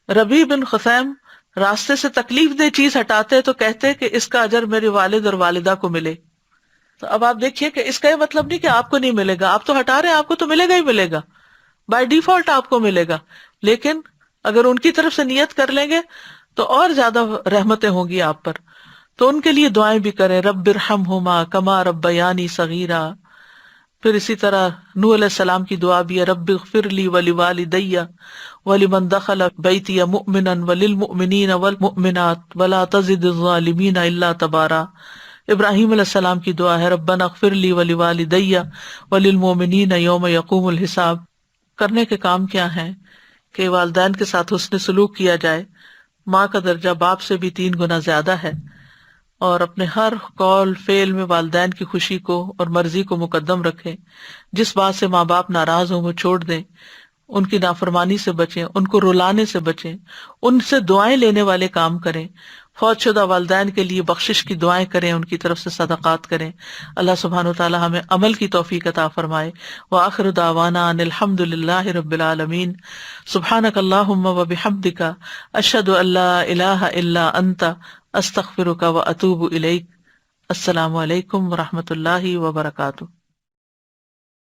ربیع بن خثیم راستے سے تکلیف دہ چیز ہٹاتے تو کہتے کہ اس کا اجر میرے والد اور والدہ کو ملے. تو اب آپ دیکھیے کہ اس کا یہ مطلب نہیں کہ آپ کو نہیں ملے گا، آپ تو ہٹا رہے ہیں، آپ کو تو ملے گا ہی ملے گا، بائی ڈیفالٹ آپ کو ملے گا. لیکن اگر ان کی طرف سے نیت کر لیں گے تو اور زیادہ رحمتیں ہوں گی آپ پر. تو ان کے لیے دعائیں بھی کریں، رب ارحمہما کما ربیانی صغیرا. پھر اسی طرح نوح علیہ السلام کی دعا بھی ہے، رب اغفر لی ولوالدی ولمن دخل بیتی مؤمنا وللمؤمنین والمؤمنات ولا تزد الظالمین الا تبارا. ابراہیم علیہ السلام کی دعا ہے، ربنا اغفر لی ولوالدی وللمؤمنین یوم یقوم الحساب. کرنے کے کام کیا ہیں کہ والدین کے ساتھ حسن سلوک کیا جائے. ماں کا درجہ باپ سے بھی 3 گنا زیادہ ہے، اور اپنے ہر قول فعل میں والدین کی خوشی کو اور مرضی کو مقدم رکھیں. جس بات سے ماں باپ ناراض ہوں وہ چھوڑ دیں، ان کی نافرمانی سے بچیں، ان کو رلانے سے بچیں، ان سے دعائیں لینے والے کام کریں. فوت شدہ والدین کے لیے بخشش کی دعائیں کریں، ان کی طرف سے صدقات کریں. اللہ سبحانہ وتعالی ہمیں عمل کی توفیق عطا فرمائے. وآخر دعوانا ان الحمد للہ رب العالمین. سبحانک اللہم وبحمدک، اشہد ان لا الہ الا انت، استغفرک واتوب الیک. السلام علیکم ورحمۃ اللہ وبرکاتہ.